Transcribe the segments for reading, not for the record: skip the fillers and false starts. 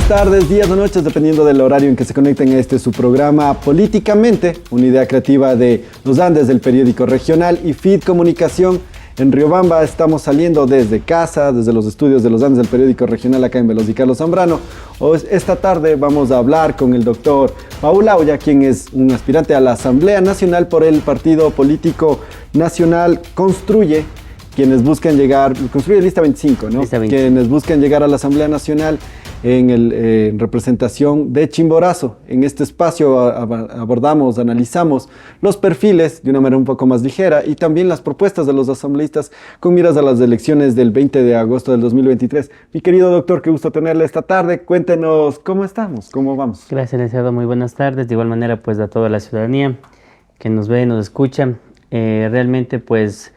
buenas tardes, días o noches, dependiendo del horario en que se conecten a su programa Políticamente, una idea creativa de los Andes del periódico regional y FID Comunicación. En Riobamba estamos saliendo desde casa, desde los estudios de los Andes del periódico regional acá en Veloz y Carlos Zambrano. Esta tarde vamos a hablar con el doctor Paul Aulla, quien es un aspirante a la Asamblea Nacional por el partido político nacional Construye, quienes buscan llegar, Construye Lista 25, ¿no? Lista 25. Quienes buscan llegar a la Asamblea Nacional en representación de Chimborazo. En este espacio abordamos, analizamos los perfiles de una manera un poco más ligera y también las propuestas de los asambleístas con miras a las elecciones del 20 de agosto del 2023. Mi querido doctor, qué gusto tenerle esta tarde. Cuéntenos cómo estamos, cómo vamos. Gracias, licenciado. Muy buenas tardes. De igual manera, pues a toda la ciudadanía que nos ve y nos escucha. Realmente, pues,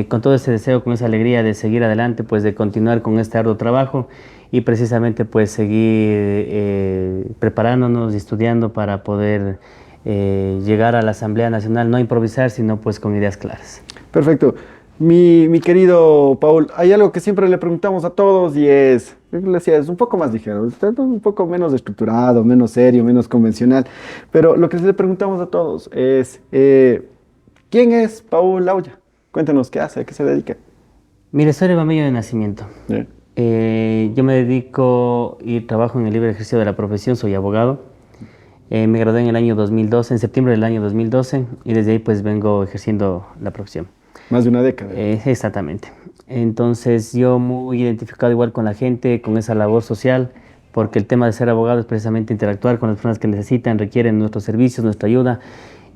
con todo ese deseo, con esa alegría de seguir adelante, pues de continuar con este arduo trabajo y precisamente pues seguir preparándonos y estudiando para poder llegar a la Asamblea Nacional, no improvisar, sino pues con ideas claras. Perfecto. Mi querido Paul, hay algo que siempre le preguntamos a todos y es un poco más ligero, un poco menos estructurado, menos serio, menos convencional, pero lo que le preguntamos a todos es, ¿quién es Paul Aulla? Cuéntanos, ¿qué hace? ¿A qué se dedica? Mire, soy ribameño de nacimiento. Yeah. Yo me dedico y trabajo en el libre ejercicio de la profesión, soy abogado. Me gradué en el año 2012, en septiembre del año 2012, y desde ahí pues vengo ejerciendo la profesión. Más de una década. Exactamente. Entonces yo muy identificado igual con la gente, con esa labor social, porque el tema de ser abogado es precisamente interactuar con las personas que necesitan, requieren nuestros servicios, nuestra ayuda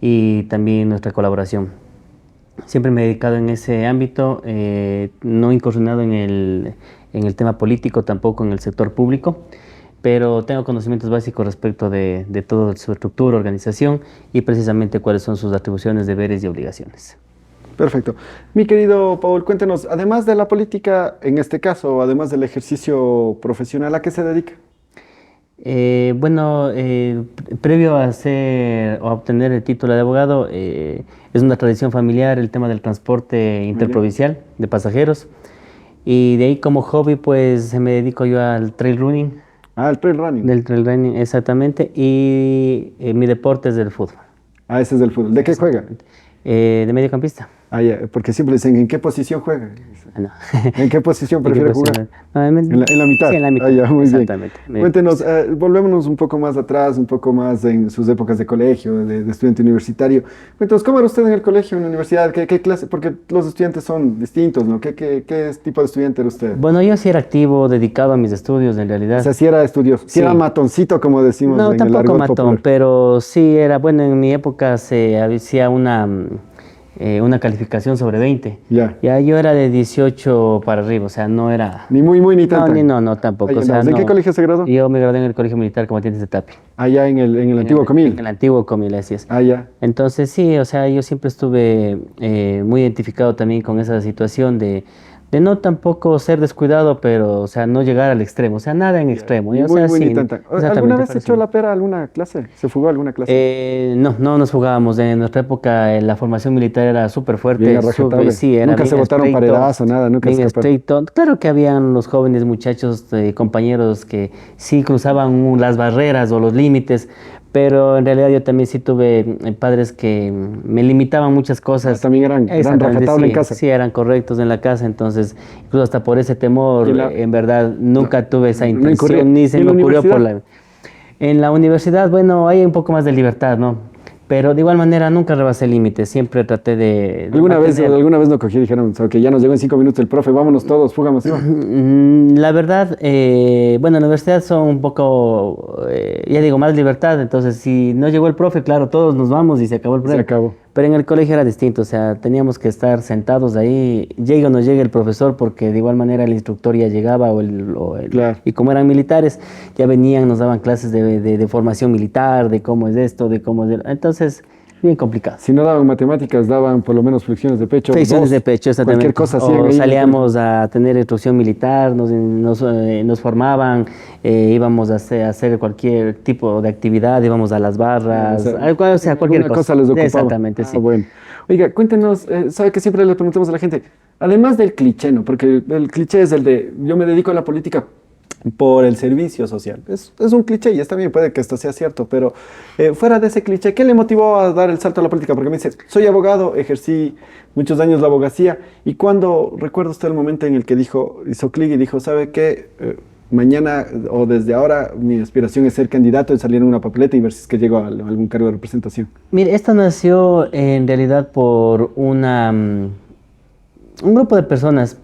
y también nuestra colaboración. Siempre me he dedicado en ese ámbito, no he incursionado en el tema político, tampoco en el sector público, pero tengo conocimientos básicos respecto de toda su estructura, organización y precisamente cuáles son sus atribuciones, deberes y obligaciones. Perfecto. Mi querido Paul, cuéntenos, además de la política, en este caso, además del ejercicio profesional, ¿a qué se dedica? Previo a obtener el título de abogado, es una tradición familiar el tema del transporte interprovincial de pasajeros, y de ahí como hobby pues me dedico yo al trail running. Ah, el trail running. Del trail running, exactamente, y mi deporte es del fútbol. Ah, ese es del fútbol. ¿De qué juega? De mediocampista. Ah, ya, porque siempre dicen, ¿en qué posición juega? No. ¿En qué posición prefiere jugar? No, ¿En la mitad? Sí, en la mitad. Ah, ya, muy exactamente. Bien. Cuéntenos, volvémonos un poco más atrás, un poco más en sus épocas de colegio, de estudiante universitario. Cuéntenos, ¿cómo era usted en el colegio, en la universidad? ¿Qué clase? Porque los estudiantes son distintos, ¿no? ¿Qué tipo de estudiante era usted? Bueno, yo sí era activo, dedicado a mis estudios, en realidad. O sea, sí era estudioso, sí era matoncito, como decimos No, en el argot tampoco matón, popular. pero sí era, bueno, en mi época se hacía una calificación sobre 20. Ya. Ya yo era de 18 para arriba, o sea, no era... Ni muy, ni tan. No, tampoco. Ay, o sea, ¿en qué colegio se graduó? Yo me gradué en el Colegio Militar Combatientes de Tapia. Allá en el antiguo Comil. En el antiguo Comil, así es. Ah, ya. Entonces sí, o sea, yo siempre estuve muy identificado también con esa situación de no tampoco ser descuidado, pero, o sea, no llegar al extremo, o sea, nada en extremo. Ni o sea, muy sí, ni tanta. ¿Alguna vez echó la pera alguna clase? ¿Se fugó alguna clase? No nos jugábamos. En nuestra época la formación militar era súper fuerte. Bien a rajatabla. Sí, era nunca bien se botaron estricto, paredazo, nada, nunca bien se escaparon. estricto. Claro que habían los jóvenes muchachos, compañeros que sí cruzaban las barreras o los límites, pero en realidad yo también sí tuve padres que me limitaban muchas cosas. También eran rajatabla en casa. Sí, eran correctos en la casa, entonces incluso hasta por ese temor, en verdad, nunca tuve esa intención, ni se me ocurrió En la universidad, bueno, hay un poco más de libertad, ¿no? Pero de igual manera nunca rebasé límites, siempre traté de ¿Alguna vez no cogí y dijeron, que ya nos llegó en 5 minutos el profe, vámonos todos, fugamos? La verdad, bueno, en la universidad son un poco, ya digo, más libertad, entonces si no llegó el profe, claro, todos nos vamos y se acabó el profe. Se acabó. Pero en el colegio era distinto, o sea, teníamos que estar sentados ahí, llegue o no llegue el profesor, porque de igual manera el instructor ya llegaba, Claro. Y como eran militares, ya venían, nos daban clases de formación militar, de cómo es esto, de cómo es... Entonces, bien complicado. Si no daban matemáticas, daban por lo menos flexiones de pecho. Flexiones de pecho, exactamente. Cualquier cosa o salíamos a tener instrucción militar, nos formaban, íbamos a hacer cualquier tipo de actividad, íbamos a las barras, o sea cualquier cosa les ocupaba. Exactamente, sí. Bueno. Oiga, cuéntenos, sabe que siempre le preguntamos a la gente, además del cliché, ¿no? Porque el cliché es el de, yo me dedico a la política por el servicio social. Es un cliché y está bien, puede que esto sea cierto, pero fuera de ese cliché, ¿qué le motivó a dar el salto a la política? Porque me dice, soy abogado, ejercí muchos años la abogacía, y cuando recuerda usted el momento en el que dijo, hizo clic y dijo, ¿sabe qué? Mañana o desde ahora mi aspiración es ser candidato y salir en una papeleta y ver si es que llego a algún cargo de representación. Mire, esto nació en realidad por un grupo de personas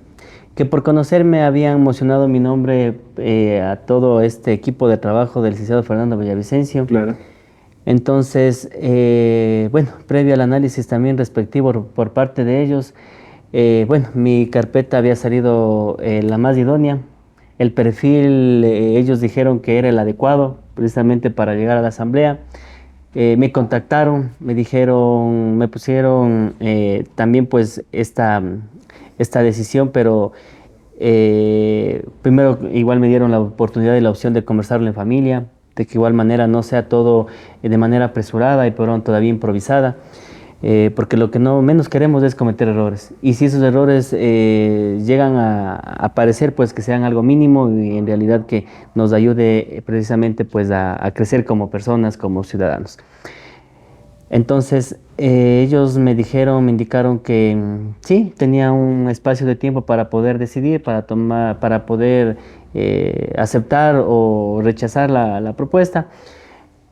que por conocerme habían emocionado mi nombre a todo este equipo de trabajo del licenciado Fernando Villavicencio. Claro. Entonces, bueno, previo al análisis también respectivo por parte de ellos, bueno, mi carpeta había salido la más idónea. El perfil, ellos dijeron que era el adecuado precisamente para llegar a la asamblea. Me contactaron, me dijeron, me pusieron también pues esta decisión, pero primero igual me dieron la oportunidad y la opción de conversarlo en familia, de que igual manera no sea todo de manera apresurada y pronto todavía improvisada, porque lo que no menos queremos es cometer errores. Y si esos errores llegan a aparecer, pues que sean algo mínimo y en realidad que nos ayude precisamente pues a crecer como personas, como ciudadanos. Entonces ellos me indicaron que sí, tenía un espacio de tiempo para poder decidir, para poder aceptar o rechazar la propuesta.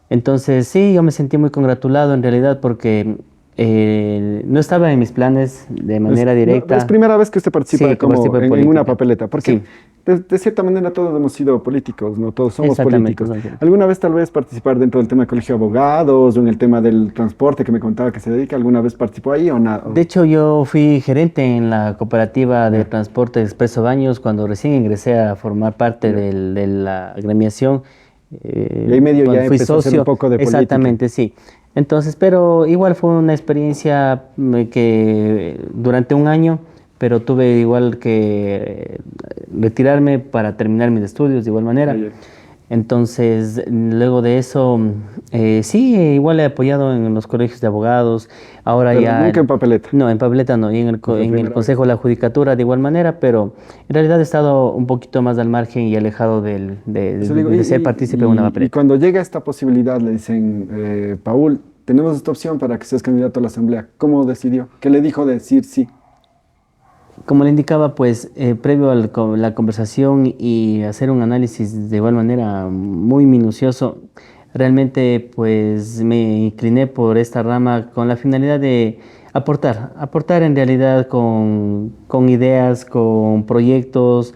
Entonces sí, yo me sentí muy congratulado en realidad porque no estaba en mis planes de manera directa. Es primera vez que usted participa Sí, como participo en en una política. papeleta, porque Sí. de cierta manera todos hemos sido políticos, ¿no? Todos somos Exactamente, políticos. ¿Alguna vez tal vez participar dentro del tema del colegio de abogados o en el tema del transporte que me contaba que se dedica? ¿Alguna vez participó ahí o nada? De hecho, yo fui gerente en la cooperativa de transporte Expreso Baños cuando recién ingresé a formar parte de la agremiación. Y ahí medio cuando ya fui empezó a hacer un socio. poco de política. Exactamente, sí. Entonces, pero igual fue una experiencia que durante un año, pero tuve igual que retirarme para terminar mis estudios de igual manera. Oye. Entonces, luego de eso, sí, igual he apoyado en los colegios de abogados. Ahora Pero ya. nunca en papeleta. No, en papeleta no, y en Pues la en el primera Consejo de la Judicatura de igual manera, pero en realidad he estado un poquito más al margen y alejado Eso digo, de ser partícipe de una y papeleta. cuando llega esta posibilidad, le dicen, Paul, tenemos esta opción para que seas candidato a la asamblea. ¿Cómo decidió? ¿Qué le dijo de decir sí? Como le indicaba, pues previo a la conversación y hacer un análisis de igual manera muy minucioso, realmente pues me incliné por esta rama con la finalidad de aportar en realidad con ideas, con proyectos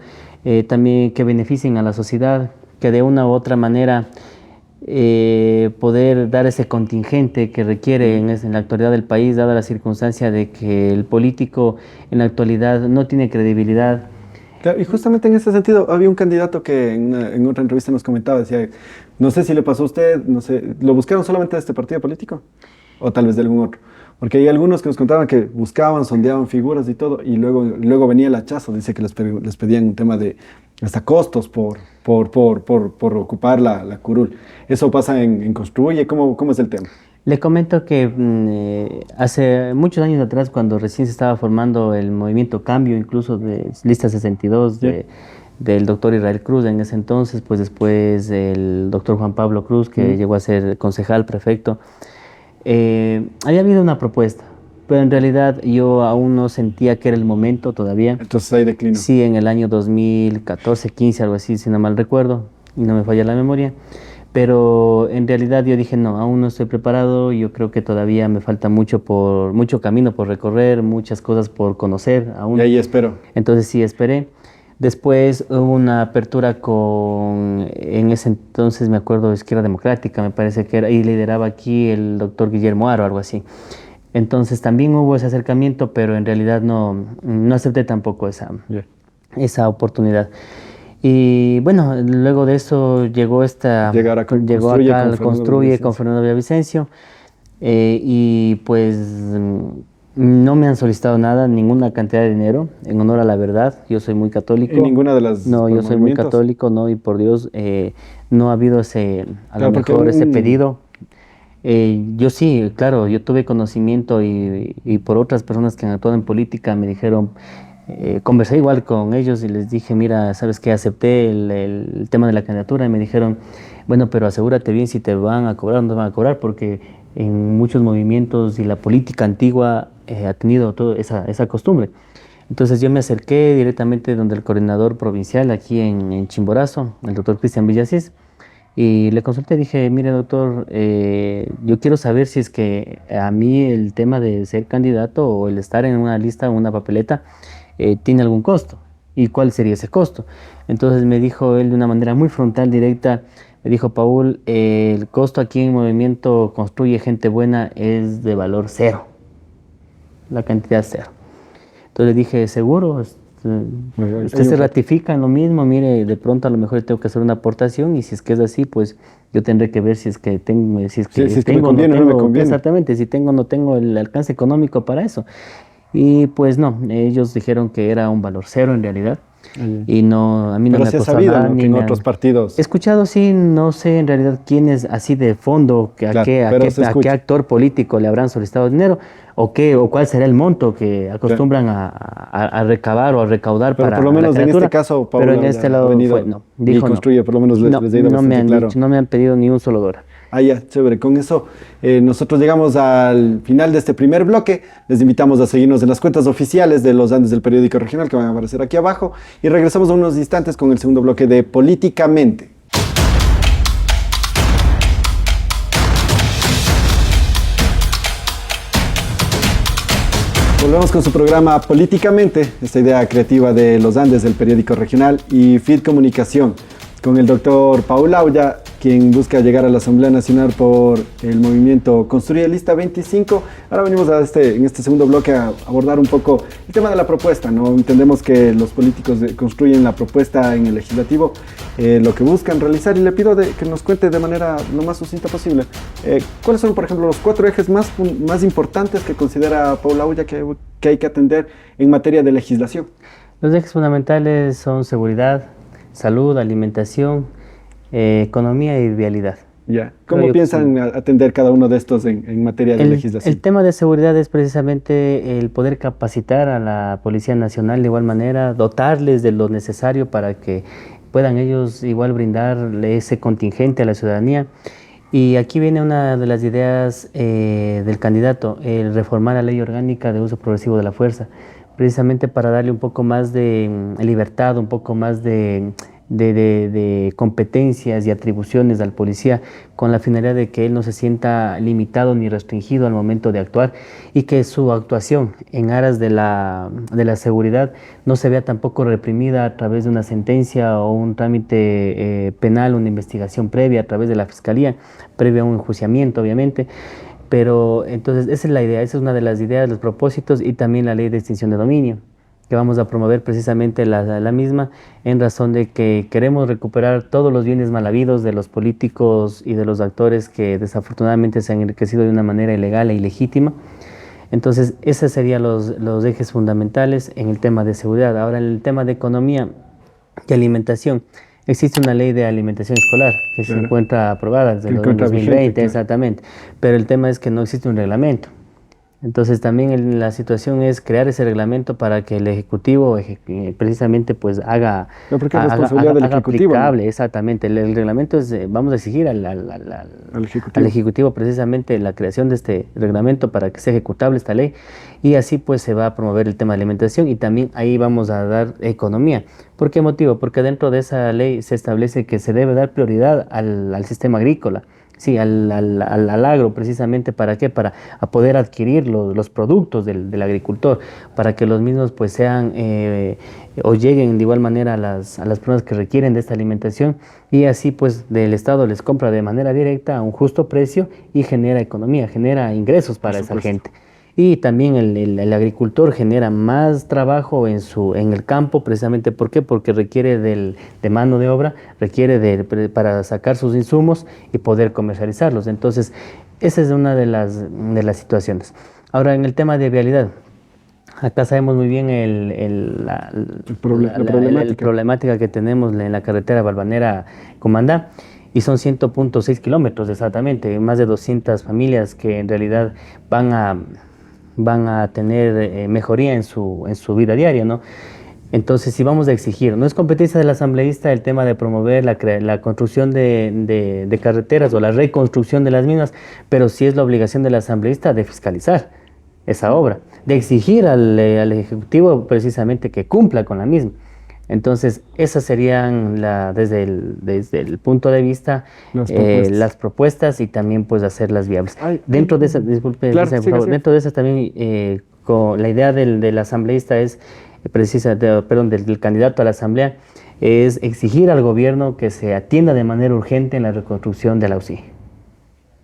también que beneficien a la sociedad, que de una u otra manera poder dar ese contingente que requiere en la actualidad del país, dada la circunstancia de que el político en la actualidad no tiene credibilidad. Claro, y justamente en ese sentido, había un candidato que en otra entrevista nos comentaba, decía, no sé si le pasó a usted, no sé, ¿lo buscaron solamente de este partido político? O tal vez de algún otro. Porque hay algunos que nos contaban que buscaban, sondeaban figuras y todo, y luego venía el hachazo, dice que les pedían un tema de hasta costos por ocupar la curul. ¿Eso pasa en Construye? ¿Cómo es el tema? Le comento que hace muchos años atrás, cuando recién se estaba formando el movimiento Cambio, incluso de Lista 62, del doctor Israel Cruz en ese entonces, pues después el doctor Juan Pablo Cruz, que llegó a ser concejal, prefecto, había habido una propuesta, pero en realidad yo aún no sentía que era el momento todavía. Entonces hay declino. Sí, en el año 2014, 15, algo así, si no mal recuerdo, y no me falla la memoria. Pero en realidad yo dije, no, aún no estoy preparado, yo creo que todavía me falta mucho camino por recorrer, muchas cosas por conocer aún. Y ahí espero. Entonces sí, esperé. Después hubo una apertura en ese entonces me acuerdo, Izquierda Democrática, me parece que era, y lideraba aquí el doctor Guillermo Aro, algo así. Entonces también hubo ese acercamiento, pero en realidad no acepté tampoco esa oportunidad. Y bueno, luego de eso llegó acá al Construye con Fernando Villavicencio, y pues no me han solicitado nada, ninguna cantidad de dinero, en honor a la verdad. Yo soy muy católico. ¿Y ninguna de las No, yo soy muy católico, no, y por Dios, no ha habido ese pedido. Yo sí, claro, yo tuve conocimiento y por otras personas que han actuado en política me dijeron, conversé igual con ellos y les dije, mira, ¿sabes qué? Acepté el tema de la candidatura y me dijeron, bueno, pero asegúrate bien si te van a cobrar o no te van a cobrar, porque en muchos movimientos y la política antigua ha tenido toda esa costumbre. Entonces yo me acerqué directamente donde el coordinador provincial aquí en Chimborazo, el doctor Cristian Villasís, y le consulté, dije, mire doctor, yo quiero saber si es que a mí el tema de ser candidato o el estar en una lista o una papeleta tiene algún costo. ¿Y cuál sería ese costo? Entonces me dijo él de una manera muy frontal, directa, me dijo, Paul, el costo aquí en Movimiento Construye Gente Buena es de valor cero, la cantidad cero. Entonces le dije, ¿seguro? Usted se ratifica en lo mismo, mire, de pronto a lo mejor tengo que hacer una aportación y si es que es así, pues yo tendré que ver si es que tengo, si es que si tengo me conviene o o no no me tengo, conviene. exactamente, si tengo o no tengo el alcance económico para eso. Y pues no, ellos dijeron que era un valor cero en realidad. Y no, a mí no Pero me ha sí has costado sabido, nada, ¿no? Que ni en me otros han... partidos, He escuchado, sí, no sé en realidad quién es así de fondo, claro, pero se a qué escucha. actor político le habrán solicitado dinero, o cuál será el monto que Claro. acostumbran a recabar o a recaudar Pero por para lo la menos en este candidatura, caso, pero en Paula ya este ha lado fue, venido no, y dijo no. construye, por lo menos No, les ha ido no me bastante han claro. dicho, no me han pedido ni un solo dólar. Ah, ya, chévere. Con eso, nosotros llegamos al final de este primer bloque. Les invitamos a seguirnos en las cuentas oficiales de los Andes del Periódico Regional, que van a aparecer aquí abajo. Y regresamos en unos instantes con el segundo bloque de Políticamente. Volvemos con su programa Políticamente, esta idea creativa de los Andes del Periódico Regional y FIT Comunicación, con el doctor Paul Auya, quien busca llegar a la Asamblea Nacional por el movimiento Construye Lista 25. Ahora venimos en este segundo bloque a abordar un poco el tema de la propuesta, ¿no? Entendemos que los políticos construyen la propuesta en el legislativo, lo que buscan realizar, y le pido que nos cuente de manera lo más sucinta posible cuáles son, por ejemplo, los 4 ejes más importantes que considera Paul Auya que hay que atender en materia de legislación. Los ejes fundamentales son seguridad, salud, alimentación, economía y vialidad. Ya. Creo ¿Cómo yo que son- piensan atender cada uno de estos en materia de legislación? El tema de seguridad es precisamente el poder capacitar a la Policía Nacional de igual manera, dotarles de lo necesario para que puedan ellos igual brindarle ese contingente a la ciudadanía. Y aquí viene una de las ideas del candidato, el reformar la ley orgánica de uso progresivo de la fuerza, precisamente para darle un poco más de libertad, un poco más de competencias y atribuciones al policía, con la finalidad de que él no se sienta limitado ni restringido al momento de actuar y que su actuación en aras de la seguridad no se vea tampoco reprimida a través de una sentencia o un trámite penal, una investigación previa a través de la fiscalía, previa a un enjuiciamiento, obviamente. Pero entonces esa es la idea, esa es una de las ideas, los propósitos, y también la ley de extinción de dominio, que vamos a promover precisamente la misma, en razón de que queremos recuperar todos los bienes mal habidos de los políticos y de los actores que desafortunadamente se han enriquecido de una manera ilegal e ilegítima. Entonces, esos serían los ejes fundamentales en el tema de seguridad. Ahora, en el tema de economía y alimentación, existe una ley de alimentación escolar que se Claro. encuentra aprobada desde Que el encuentra 2020, vigente, claro. exactamente. Pero el tema es que no existe un reglamento. Entonces también la situación es crear ese reglamento para que el Ejecutivo precisamente pues No, porque es responsabilidad del haga Ejecutivo, ¿no? aplicable, exactamente. El reglamento es, vamos a exigir Al Ejecutivo. al Ejecutivo precisamente la creación de este reglamento para que sea ejecutable esta ley, y así pues se va a promover el tema de alimentación, y también ahí vamos a dar economía. ¿Por qué motivo? Porque dentro de esa ley se establece que se debe dar prioridad al sistema agrícola. Sí, al agro, precisamente. ¿Para qué? Para a poder adquirir los productos del agricultor, para que los mismos pues sean o lleguen de igual manera a las personas que requieren de esta alimentación, y así pues del Estado les compra de manera directa a un justo precio y genera economía, genera ingresos para esa gente. Y también el agricultor genera más trabajo en el campo, precisamente. ¿Por qué? Porque requiere de mano de obra, requiere para sacar sus insumos y poder comercializarlos. Entonces, esa es una de las situaciones. Ahora, en el tema de vialidad, acá sabemos muy bien la problemática. problemática que tenemos en la carretera Balvanera-Comandá, y son 100.6 kilómetros exactamente, más de 200 familias que en realidad van van a tener mejoría en su vida diaria, ¿no? Entonces, si vamos a exigir, no es competencia del asambleísta el tema de promover la construcción de carreteras o la reconstrucción de las mismas, pero sí es la obligación del asambleísta de fiscalizar esa obra, de exigir al Ejecutivo precisamente que cumpla con la misma. Entonces, esas serían desde el punto de vista las propuestas y también pues hacerlas viables. Dentro de esas, disculpe, claro, por favor, dentro de esas también la idea del asambleísta es del candidato a la asamblea es exigir al gobierno que se atienda de manera urgente en la reconstrucción de la UCI.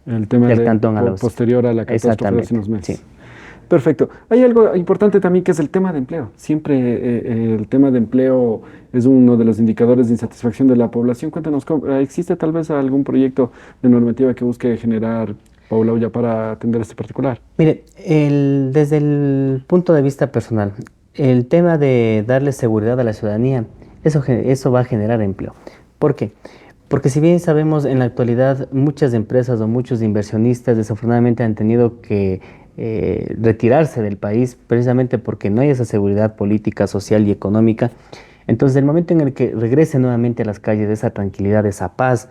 El tema del cantón a la UCI. Posterior a la catástrofe de hace unos meses. Sí. Perfecto. Hay algo importante también que es el tema de empleo. Siempre el tema de empleo es uno de los indicadores de insatisfacción de la población. Cuéntanos, ¿existe tal vez algún proyecto de normativa que busque generar, Paula Ulla, para atender este particular? Mire, desde el punto de vista personal, el tema de darle seguridad a la ciudadanía, eso va a generar empleo. ¿Por qué? Porque si bien sabemos en la actualidad muchas empresas o muchos inversionistas desafortunadamente han tenido que retirarse del país precisamente porque no hay esa seguridad política, social y económica. Entonces, el momento en el que regrese nuevamente a las calles esa tranquilidad, esa paz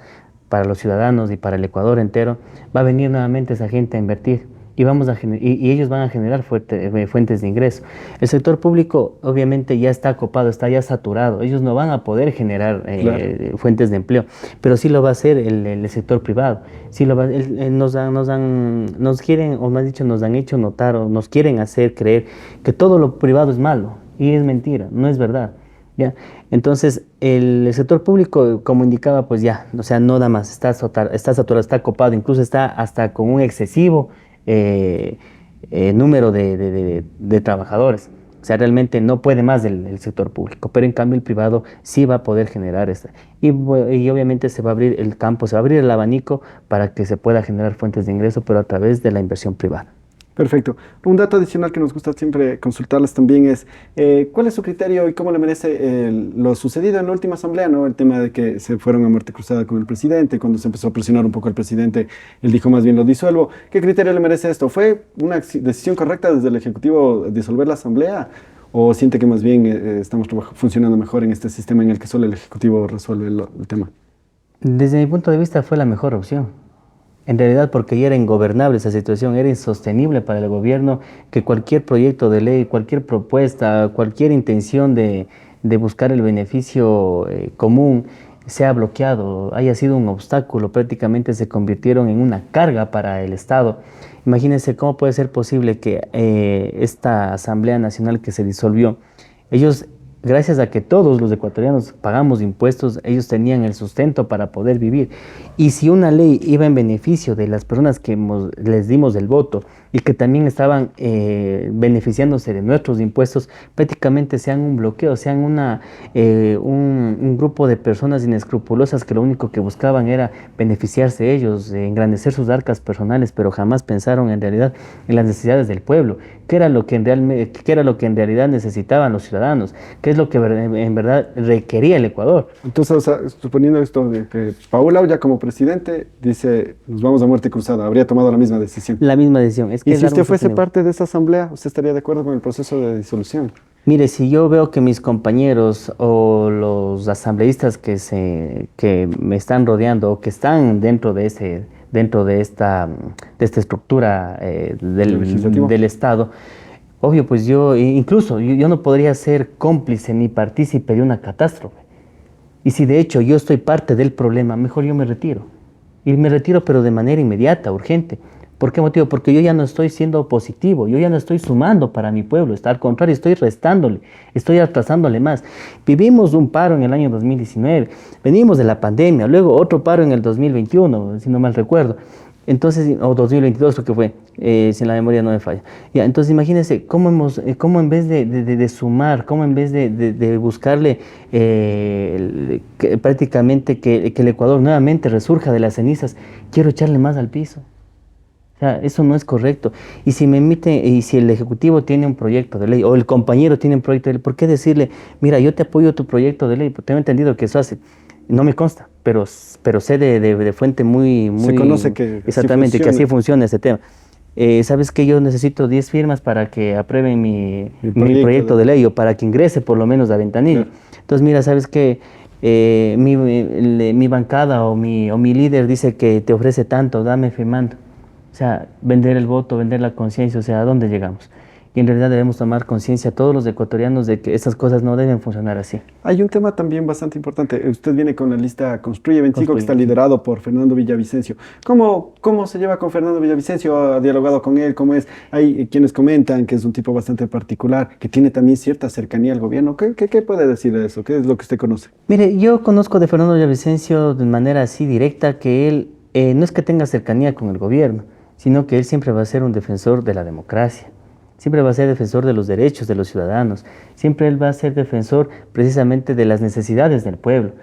para los ciudadanos y para el Ecuador entero, va a venir nuevamente esa gente a invertir y ellos van a generar fuentes de ingreso. El sector público obviamente ya está copado, está ya saturado, ellos no van a poder generar fuentes de empleo, pero sí lo va a hacer el sector privado. Sí lo va, nos quieren, o más dicho, nos han hecho notar o nos quieren hacer creer que todo lo privado es malo y es mentira, no es verdad. ¿Ya? Entonces, el sector público, como indicaba, pues ya, o sea, no da más, está saturado, está copado, incluso está hasta con un excesivo número de trabajadores. O sea, realmente no puede más el sector público, pero en cambio el privado sí va a poder generar esto. Y obviamente se va a abrir el campo, se va a abrir el abanico para que se pueda generar fuentes de ingreso, pero a través de la inversión privada. Perfecto. Un dato adicional que nos gusta siempre consultarles también es ¿cuál es su criterio y cómo le merece lo sucedido en la última asamblea, ¿no? El tema de que se fueron a muerte cruzada con el presidente, cuando se empezó a presionar un poco al presidente, él dijo más bien lo disuelvo. ¿Qué criterio le merece esto? ¿Fue una decisión correcta desde el Ejecutivo disolver la asamblea o siente que más bien estamos funcionando mejor en este sistema en el que solo el Ejecutivo resuelve el tema? Desde mi punto de vista fue la mejor opción. En realidad, porque ya era ingobernable esa situación, era insostenible para el gobierno que cualquier proyecto de ley, cualquier propuesta, cualquier intención de buscar el beneficio común sea bloqueado, haya sido un obstáculo, prácticamente se convirtieron en una carga para el Estado. Imagínense cómo puede ser posible que esta Asamblea Nacional que se disolvió, ellos, gracias a que todos los ecuatorianos pagamos impuestos, ellos tenían el sustento para poder vivir. Y si una ley iba en beneficio de las personas que les dimos el voto y que también estaban beneficiándose de nuestros impuestos, prácticamente sean un bloqueo, sean un grupo de personas inescrupulosas que lo único que buscaban era beneficiarse ellos, engrandecer sus arcas personales, pero jamás pensaron en realidad en las necesidades del pueblo, qué era lo que en realidad necesitaban los ciudadanos, qué es lo que en verdad requería el Ecuador. Entonces, o sea, suponiendo esto de que Paula Ulla como presidente dice, nos vamos a muerte cruzada, habría tomado la misma decisión. La misma decisión. ¿Y si usted fuese parte de esa asamblea, usted estaría de acuerdo con el proceso de disolución? Mire, si yo veo que mis compañeros o los asambleístas que me están rodeando o que están dentro de esta estructura del Estado, obvio, pues yo no podría ser cómplice ni partícipe de una catástrofe. Y si de hecho yo estoy parte del problema, mejor yo me retiro. Y me retiro, pero de manera inmediata, urgente. ¿Por qué motivo? Porque yo ya no estoy siendo positivo, yo ya no estoy sumando para mi pueblo, al contrario, estoy restándole, estoy atrasándole más. Vivimos un paro en el año 2019, venimos de la pandemia, luego otro paro en el 2021, si no mal recuerdo. Entonces, o 2022 creo que fue, si la memoria no me falla. Ya, entonces imagínense cómo en vez de sumar, cómo en vez de buscarle prácticamente que el Ecuador nuevamente resurja de las cenizas, quiero echarle más al piso. O sea, eso no es correcto. Y si el Ejecutivo tiene un proyecto de ley, o el compañero tiene un proyecto de ley, ¿por qué decirle, mira, yo te apoyo tu proyecto de ley? Porque tengo entendido que eso hace. No me consta, pero sé de fuente muy... Se conoce que exactamente, que así funciona ese tema. sabes que yo necesito 10 firmas para que aprueben mi proyecto proyecto de ley o para que ingrese por lo menos a ventanilla. Claro. Entonces, mira, sabes que mi bancada o mi líder dice que te ofrece tanto, dame firmando. O sea, vender el voto, vender la conciencia, o sea, ¿a dónde llegamos? Y en realidad debemos tomar conciencia todos los ecuatorianos de que estas cosas no deben funcionar así. Hay un tema también bastante importante. Usted viene con la lista Construye 25, que está Construye. liderado por Fernando Villavicencio. ¿Cómo se lleva con Fernando Villavicencio? ¿Ha dialogado con él? ¿Cómo es? Hay quienes comentan que es un tipo bastante particular, que tiene también cierta cercanía al gobierno. ¿Qué puede decir de eso? ¿Qué es lo que usted conoce? Mire, yo conozco de Fernando Villavicencio de manera así directa que él no es que tenga cercanía con el gobierno, sino que él siempre va a ser un defensor de la democracia. Siempre va a ser defensor de los derechos de los ciudadanos. Siempre él va a ser defensor precisamente de las necesidades del pueblo.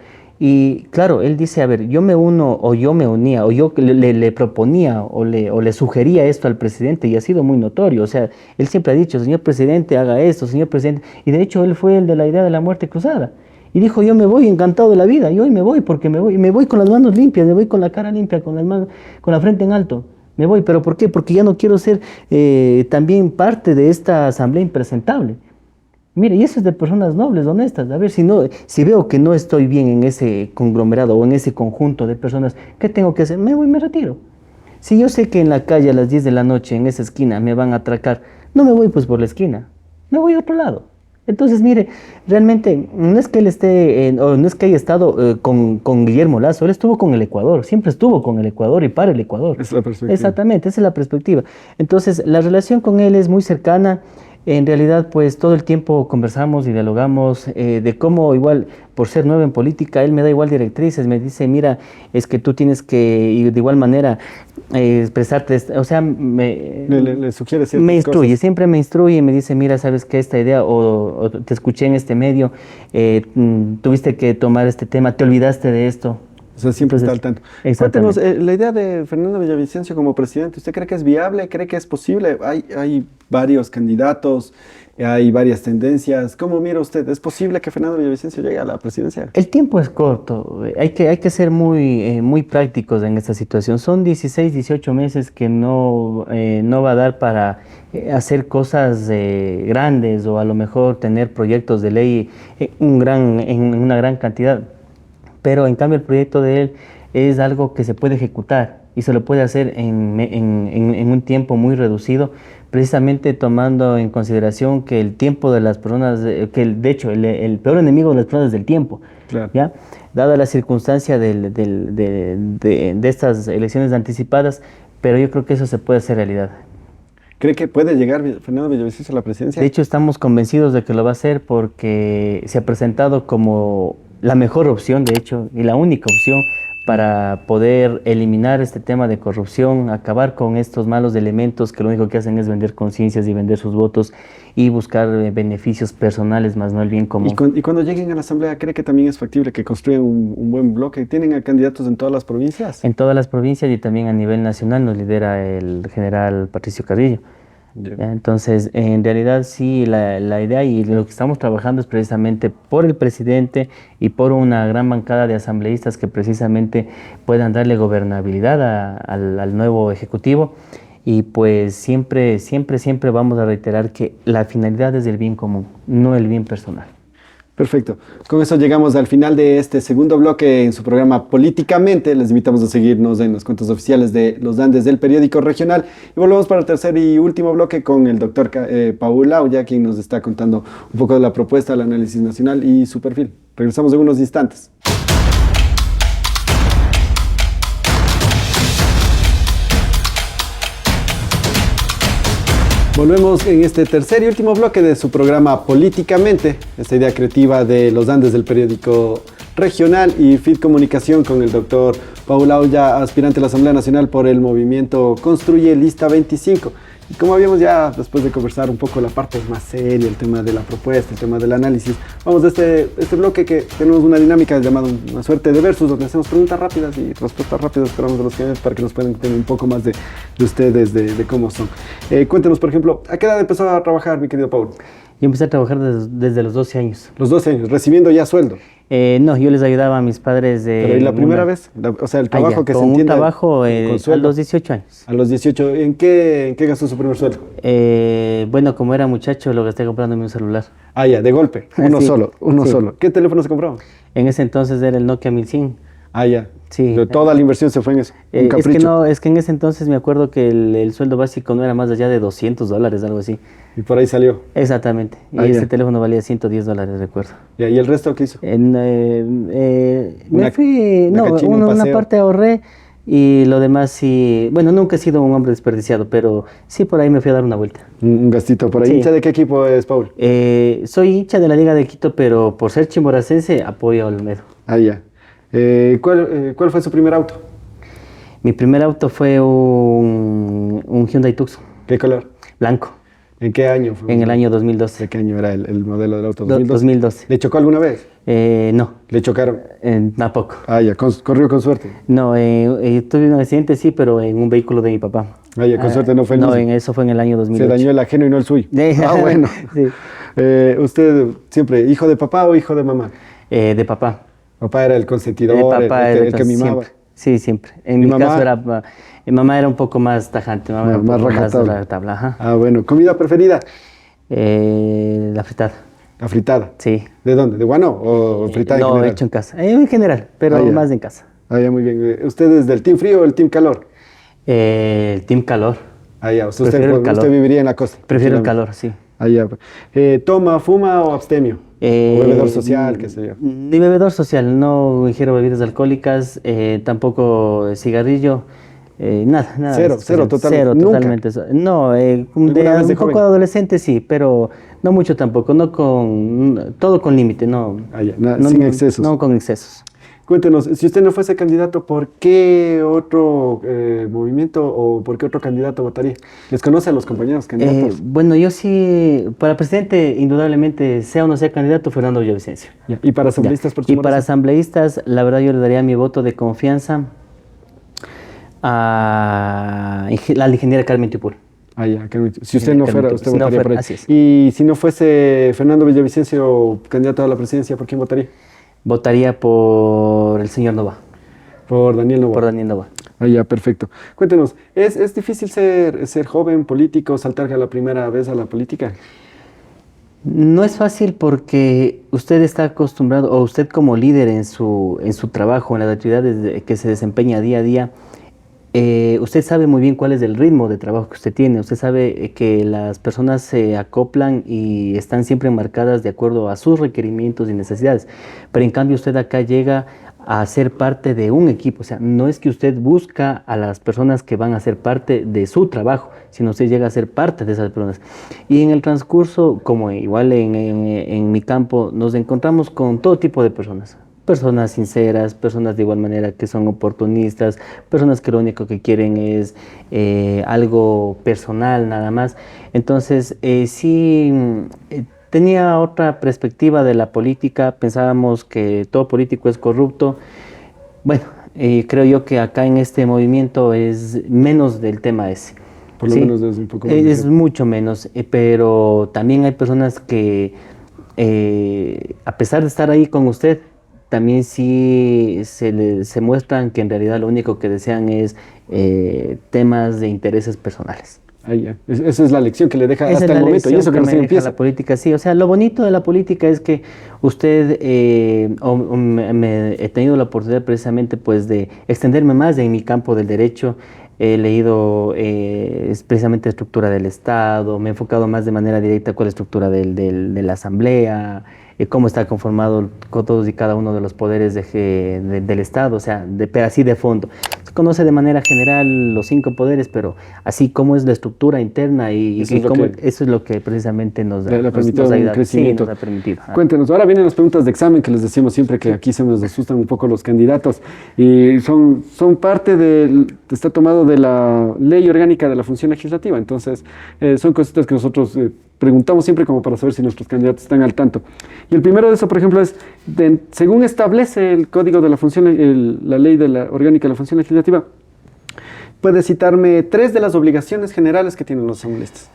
Y claro, él dice, a ver, yo me uno o yo me unía o yo le proponía o le sugería esto al presidente y ha sido muy notorio. O sea, él siempre ha dicho, señor presidente, haga esto, señor presidente. Y de hecho él fue el de la idea de la muerte cruzada. Y dijo, yo me voy encantado de la vida, y hoy me voy porque me voy. Y me voy con las manos limpias, me voy con la cara limpia, con las manos, con la frente en alto. Me voy, ¿pero por qué? Porque ya no quiero ser también parte de esta asamblea impresentable. Mire, y eso es de personas nobles, honestas. A ver, si veo que no estoy bien en ese conglomerado o en ese conjunto de personas, ¿qué tengo que hacer? Me voy, me retiro. Si yo sé que en la calle a las 10 de la noche, en esa esquina, me van a atracar, no me voy pues por la esquina, me voy a otro lado. Entonces, mire, realmente no es que él esté, o no es que haya estado con Guillermo Lazo, él estuvo con el Ecuador, siempre estuvo con el Ecuador y para el Ecuador. Esa es la perspectiva. Exactamente, esa es la perspectiva. Entonces, la relación con él es muy cercana. En realidad, pues todo el tiempo conversamos y dialogamos de cómo igual, por ser nuevo en política, él me da igual directrices, me dice, mira, es que tú tienes que, y de igual manera, expresarte, o sea, Le sugiere ciertas me instruye, cosas. siempre me instruye y me dice, mira, sabes que esta idea, o te escuché en este medio, tuviste que tomar este tema, te olvidaste de esto. O sea, siempre está al Entonces, tanto. Cuéntenos, exactamente. la idea de Fernando Villavicencio como presidente, ¿usted cree que es viable? ¿Cree que es posible? Hay varios candidatos, hay varias tendencias. ¿Cómo mira usted? ¿Es posible que Fernando Villavicencio llegue a la presidencia? El tiempo es corto, hay que ser muy prácticos en esta situación. Son 16, 18 meses que no va a dar para hacer cosas grandes o a lo mejor tener proyectos de ley en una gran cantidad. Pero en cambio el proyecto de él es algo que se puede ejecutar y se lo puede hacer en un tiempo muy reducido, precisamente tomando en consideración que el tiempo de las personas, de hecho el peor enemigo de las personas es el tiempo, Claro. ¿ya? Dada la circunstancia de estas elecciones anticipadas, pero yo creo que eso se puede hacer realidad. ¿Cree que puede llegar Fernando Villavicencio a la presidencia? De hecho, estamos convencidos de que lo va a hacer porque se ha presentado como la mejor opción, de hecho, y la única opción para poder eliminar este tema de corrupción, acabar con estos malos elementos que lo único que hacen es vender conciencias y vender sus votos y buscar beneficios personales, más no el bien común. Y cuando lleguen a la asamblea, ¿cree que también es factible que construyan un buen bloque? ¿Tienen a candidatos en todas las provincias? En todas las provincias y también a nivel nacional nos lidera el general Patricio Carrillo. Ya. Entonces, en realidad sí, la idea y lo que estamos trabajando es precisamente por el presidente y por una gran bancada de asambleístas que precisamente puedan darle gobernabilidad al nuevo ejecutivo. Y pues siempre vamos a reiterar que la finalidad es el bien común, no el bien personal. Perfecto. Con eso llegamos al final de este segundo bloque en su programa Políticamente. Les invitamos a seguirnos en las cuentas oficiales de Los Andes del periódico regional. Y volvemos para el tercer y último bloque con el doctor Paul Auya, quien nos está contando un poco de la propuesta, el análisis nacional y su perfil. Regresamos en unos instantes. Volvemos en este tercer y último bloque de su programa Políticamente, esta idea creativa de Los Andes del periódico regional y FIT Comunicación con el doctor Paul Auya, aspirante a la Asamblea Nacional por el movimiento Construye Lista 25. Y como habíamos ya, después de conversar un poco la parte más seria, el tema de la propuesta, el tema del análisis, vamos a este bloque que tenemos una dinámica llamada una suerte de versus, donde hacemos preguntas rápidas y respuestas rápidas, esperamos de los clientes para que nos puedan tener un poco más de ustedes, de cómo son. Cuéntenos, por ejemplo, ¿a qué edad empezó a trabajar, mi querido Paul? Yo empecé a trabajar desde los 12 años. Los 12 años, recibiendo ya sueldo. No, yo les ayudaba a mis padres. Pero ¿y la primera vez? O sea, el trabajo que se entiende. Un trabajo con sueldo. a los 18 años. A los 18, ¿en qué gastó su primer sueldo? Bueno, como era muchacho, lo gasté comprándome un celular. Ah, ya, de golpe, uno Sí, solo, uno sí. solo. ¿Qué teléfono se compró? En ese entonces era el Nokia 1100. Ah, ya. Sí. Pero toda la inversión se fue en eso, un Es que capricho. no, es que en ese entonces me acuerdo que el sueldo básico no era más allá de $200, algo así. Y por ahí salió. Exactamente. Y Ah, ese ya. teléfono valía $110, recuerdo. Ya, ¿y el resto qué hizo? Me fui, una no, cachina, un una paseo. parte ahorré y lo demás sí, bueno, nunca he sido un hombre desperdiciado, pero sí por ahí me fui a dar una vuelta. Un gastito por ahí. Sí. ¿Hincha de qué equipo es, Paul? Soy hincha de la Liga de Quito, pero por ser chimboracense apoyo a Olmedo. Ah, ya. ¿Cuál fue su primer auto? Mi primer auto fue un Hyundai Tucson, ¿Qué color? blanco, ¿En qué año fue? en el año 2012. ¿De qué año era el modelo del auto? 2012. ¿Le chocó alguna vez? No, ¿Le chocaron? tampoco. Ah, ya, corrió con suerte. No, tuve un accidente, sí, pero en un vehículo de mi papá. Ah, ya, con suerte no fue el No, mismo. eso fue en el año Se 2008. dañó el ajeno y no el suyo. Ah, bueno. Sí. ¿Usted siempre, hijo de papá o hijo de mamá? De papá. Papá era el consentidor, De papá el que mimaba. siempre. Sí, siempre. En ¿Y mi mamá? caso era, mi mamá era un poco más tajante, mamá era un Más poco rajatabla. rajatabla, ajá. Ah, bueno. ¿Comida preferida? La fritada, La fritada. sí. ¿De dónde? ¿De guano o fritada en No, general? hecho en casa, en general, pero Ah, ya. más en casa. Ah, ya, muy bien. ¿Usted es del team frío o el team calor? El team calor, Ah, ya. Prefiero el calor. Usted viviría en la costa. prefiero el tranquilamente. calor, sí. Ah, ya. ¿Toma, fuma o abstemio? ¿O bebedor social, qué sé yo? Ni bebedor social, no ingiero bebidas alcohólicas, tampoco cigarrillo, nada, nada. Cero, especial. cero, totalmente. Cero, ¿Nunca? totalmente. No, ¿Alguna vez de un poco joven? adolescente sí, pero no mucho tampoco, todo con límite, no. Ah, ya, sin excesos. No con excesos. Cuéntenos, si usted no fuese candidato, ¿por qué otro movimiento o por qué otro candidato votaría? ¿Les conoce a los compañeros candidatos? Bueno, yo sí, para presidente, indudablemente, sea o no sea candidato, Fernando Villavicencio. Ya. ¿Y para Ya. asambleístas por Y para Chimborazo? asambleístas, la verdad yo le daría mi voto de confianza a la ingeniera Carmen Tipul. Ah, ya, si usted no fuera, usted Si no votaría fuera, por él. así es. Y si no fuese Fernando Villavicencio candidato a la presidencia, ¿por quién votaría? Votaría por el señor Nova, Por Daniel Noboa. por Daniel Nova. Ah, ya, perfecto. Cuéntenos, ¿es difícil ser joven político, saltar a la primera vez a la política? No es fácil porque usted está acostumbrado, o usted como líder en su trabajo, en las actividades que se desempeña día a día, usted sabe muy bien cuál es el ritmo de trabajo que usted tiene. Usted sabe que las personas se acoplan y están siempre enmarcadas de acuerdo a sus requerimientos y necesidades. Pero en cambio usted acá llega a ser parte de un equipo. O sea, no es que usted busca a las personas que van a ser parte de su trabajo, sino usted llega a ser parte de esas personas. Y en el transcurso, como igual en mi campo, nos encontramos con todo tipo de personas. Personas sinceras, personas de igual manera que son oportunistas, personas que lo único que quieren es algo personal nada más. Entonces, sí, tenía otra perspectiva de la política, pensábamos que todo político es corrupto. Bueno, creo yo que acá en este movimiento es menos del tema ese. Por lo ¿sí? menos es un poco más Es ligero. mucho menos, pero también hay personas que, a pesar de estar ahí con usted, también sí se muestran que en realidad lo único que desean es temas de intereses personales. Ah, ya. Esa es la lección que le deja Esa hasta es el la momento, y lección eso que que me recién deja empieza. la política, sí. O sea, lo bonito de la política es que usted, he tenido la oportunidad precisamente pues de extenderme más en mi campo del derecho. He leído precisamente estructura del Estado, me he enfocado más de manera directa con la estructura de la Asamblea, cómo está conformado con todos y cada uno de los poderes del Estado, o sea, pero así de fondo. Se conoce de manera general los 5 poderes, pero así cómo es la estructura interna y Eso es lo cómo, que eso es lo que precisamente nos le ha permitido nos un ayuda. crecimiento. Sí, nos ha permitido. Cuéntenos, ahora vienen las preguntas de examen que les decimos siempre que aquí se nos asustan un poco los candidatos y son parte está tomado de la ley orgánica de la función legislativa, entonces son cositas que nosotros preguntamos siempre como para saber si nuestros candidatos están al tanto. Y el primero de eso, por ejemplo, es, según establece el código de la función, la ley de la orgánica de la función legislativa, puede citarme 3 de las obligaciones generales que tienen los asambleístas.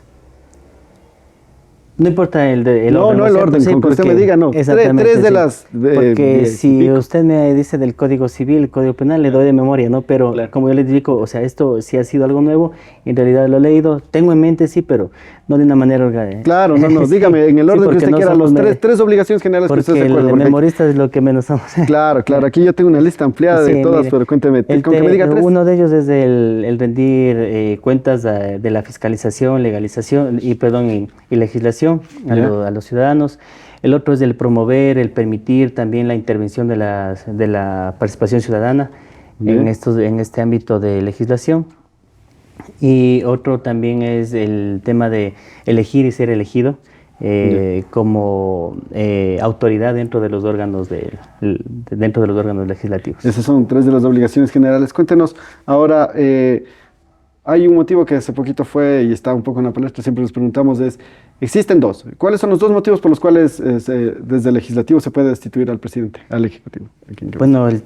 No importa el No, orden. no el orden, sí, con que usted me diga, no. Exactamente, Tres de sí. las... Porque si usted me dice del Código Civil, el Código Penal, le doy de memoria, ¿no? Pero Claro. como yo les digo, o sea, esto sí ha sido algo nuevo, en realidad lo he leído, tengo en mente, sí, pero no de una manera orgánica. Claro, no, Sí, dígame, en el orden que porque usted no quiera, somos tres obligaciones generales que usted se porque acuerde. el memorista es lo que menos somos. Claro, aquí yo tengo una lista ampliada de Sí, todas, mire, pero cuénteme, con que me diga tres. uno de ellos es el rendir cuentas de la fiscalización, legalización y legislación Ya. a los ciudadanos. El otro es el promover, el permitir también la intervención de la participación ciudadana Bien. en este ámbito de legislación. Y otro también es el tema de elegir y ser elegido Ya. como autoridad dentro de los órganos dentro de los órganos legislativos. Esas son tres de las obligaciones generales. Cuéntenos ahora, hay un motivo que hace poquito fue y está un poco en la palestra, siempre les preguntamos, existen dos. ¿Cuáles son los dos motivos por los cuales desde el legislativo se puede destituir al presidente, al ejecutivo? Bueno, el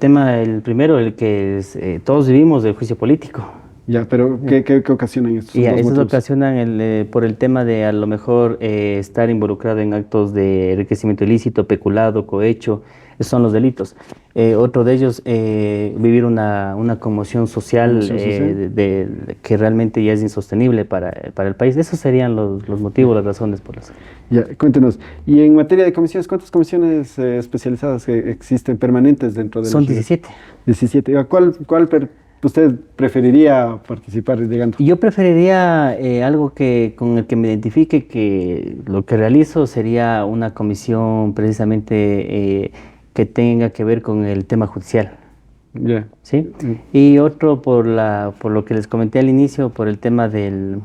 primero, el que todos vivimos del juicio político. Ya, pero ¿qué ocasionan estos Y dos estos motivos? ocasionan por el tema de a lo mejor estar involucrado en actos de enriquecimiento ilícito, peculado, cohecho, esos son los delitos. Otro de ellos, vivir una conmoción social, que realmente ya es insostenible para el país. Esos serían los motivos, las razones por las... Ya, cuéntenos. Y en materia de comisiones, ¿cuántas comisiones especializadas existen permanentes dentro de Son 17. 17. ¿A cuál usted preferiría participar llegando? Yo preferiría algo con el que me identifique, que lo que realizo sería una comisión precisamente que tenga que ver con el tema judicial. Ya. ¿Sí? Y otro por lo que les comenté al inicio, por el tema del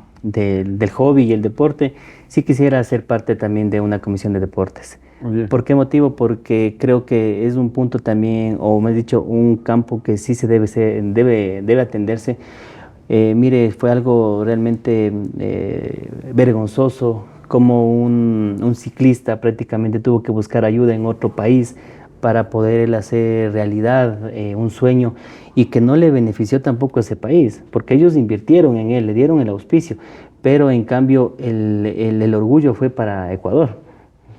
hobby y el deporte, sí quisiera ser parte también de una comisión de deportes. ¿Por qué motivo? Porque creo que es un punto también, o me has dicho, un campo que sí se debe atenderse. Mire, fue algo realmente vergonzoso, como un ciclista prácticamente tuvo que buscar ayuda en otro país para poder hacer realidad un sueño, y que no le benefició tampoco a ese país, porque ellos invirtieron en él, le dieron el auspicio, pero en cambio el orgullo fue para Ecuador.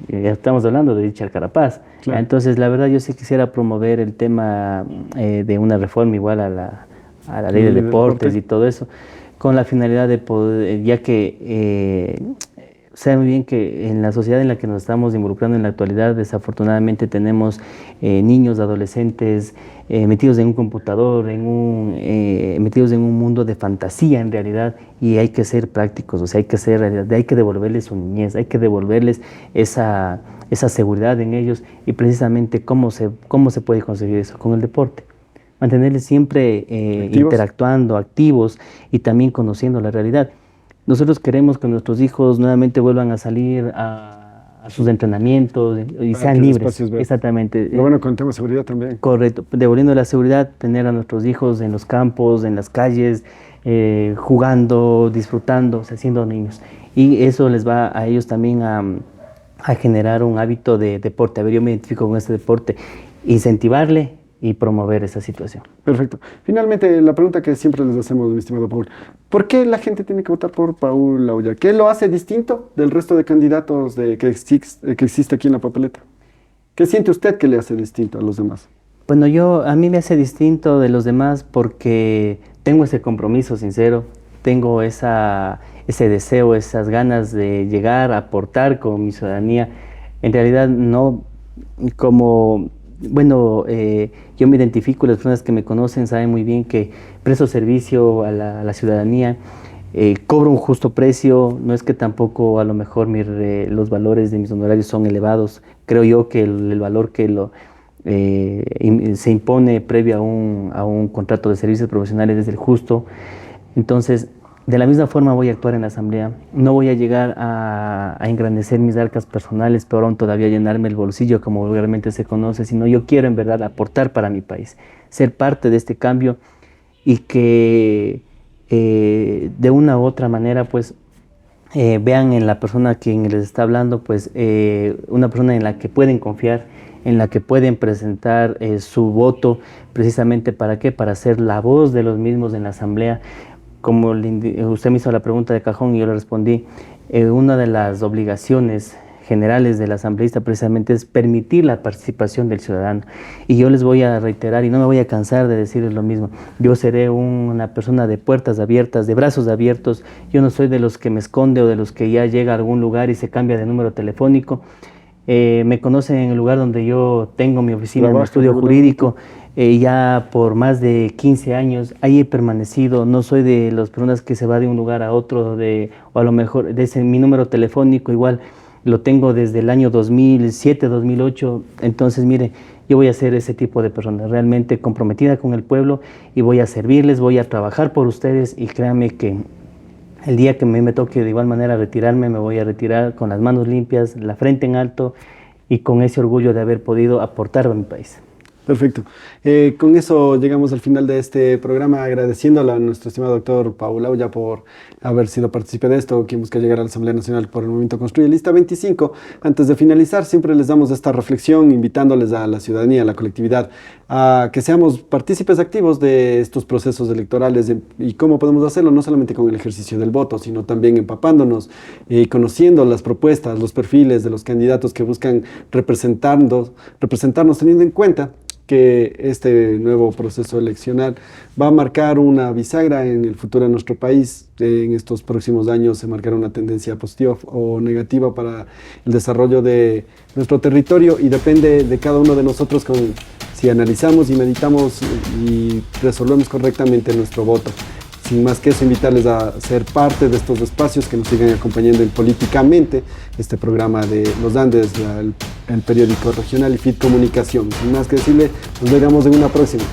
Ya estamos hablando de Richard Carapaz. Claro. Entonces, la verdad, yo sí quisiera promover el tema de una reforma igual a la ley de deportes y todo eso, con la finalidad de poder, ya que saben muy bien que en la sociedad en la que nos estamos involucrando en la actualidad, desafortunadamente tenemos niños, adolescentes metidos en un computador, metidos en un mundo de fantasía en realidad, y hay que ser prácticos, o sea, hay que ser realidad, hay que devolverles su niñez, hay que devolverles esa seguridad en ellos, y precisamente ¿cómo se puede conseguir eso? Con el deporte. Mantenerles siempre interactuando, activos y también conociendo la realidad. Nosotros queremos que nuestros hijos nuevamente vuelvan a salir a sus entrenamientos y sean libres. Exactamente. Lo bueno, con el tema de seguridad también. Correcto. Devolviendo la seguridad, tener a nuestros hijos en los campos, en las calles, jugando, disfrutando, o sea, siendo niños. Y eso les va a ellos también a generar un hábito de deporte. A ver, yo me identifico con este deporte. Incentivarle y promover esa situación. Perfecto. Finalmente, la pregunta que siempre les hacemos, mi estimado Paul, ¿por qué la gente tiene que votar por Paul Lauya? ¿Qué lo hace distinto del resto de candidatos que existe aquí en la papeleta? ¿Qué siente usted que le hace distinto a los demás? Bueno, a mí me hace distinto de los demás porque tengo ese compromiso sincero, tengo ese deseo, esas ganas de llegar a aportar con mi ciudadanía. En realidad no como... Bueno, yo me identifico, las personas que me conocen saben muy bien que presto servicio a la ciudadanía, cobro un justo precio, no es que tampoco a lo mejor los valores de mis honorarios son elevados, creo yo que el valor que se impone previo a un contrato de servicios profesionales es el justo. Entonces, de la misma forma voy a actuar en la Asamblea. No voy a llegar a engrandecer mis arcas personales, pero aún todavía llenarme el bolsillo como vulgarmente se conoce, sino yo quiero en verdad aportar para mi país, ser parte de este cambio y que de una u otra manera pues vean en la persona a quien les está hablando pues una persona en la que pueden confiar, en la que pueden presentar su voto precisamente ¿para qué? Para ser la voz de los mismos en la Asamblea. Como usted me hizo la pregunta de cajón y yo le respondí, una de las obligaciones generales del asambleísta precisamente es permitir la participación del ciudadano. Y yo les voy a reiterar y no me voy a cansar de decirles lo mismo. Yo seré una persona de puertas abiertas, de brazos abiertos. Yo no soy de los que me esconde o de los que ya llega a algún lugar y se cambia de número telefónico. Me conocen en el lugar donde yo tengo mi oficina, mi estudio jurídico, ya por más de 15 años. Ahí he permanecido. No soy de las personas que se va de un lugar a otro, o a lo mejor mi número telefónico igual lo tengo desde el año 2007, 2008. Entonces, mire, yo voy a ser ese tipo de persona, realmente comprometida con el pueblo, y voy a servirles, voy a trabajar por ustedes, y créanme que el día que me toque de igual manera retirarme, me voy a retirar con las manos limpias, la frente en alto, y con ese orgullo de haber podido aportar a mi país. Perfecto. Con eso llegamos al final de este programa, agradeciéndole a nuestro estimado doctor Paul Aulla por haber sido partícipe de esto, quien busca llegar a la Asamblea Nacional por el Movimiento Construye Lista 25. Antes de finalizar, siempre les damos esta reflexión, invitándoles a la ciudadanía, a la colectividad, a que seamos partícipes activos de estos procesos electorales. ¿Y cómo podemos hacerlo? No solamente con el ejercicio del voto, sino también empapándonos y conociendo las propuestas, los perfiles de los candidatos que buscan representarnos, teniendo en cuenta que este nuevo proceso eleccional va a marcar una bisagra en el futuro de nuestro país. En estos próximos años se marcará una tendencia positiva o negativa para el desarrollo de nuestro territorio, y depende de cada uno de nosotros si analizamos y meditamos y resolvemos correctamente nuestro voto. Sin más que eso, invitarles a ser parte de estos espacios, que nos sigan acompañando en Políticamente, este programa de Los Andes, el periódico regional, y FIT Comunicación. Sin más que decirle, nos vemos en una próxima.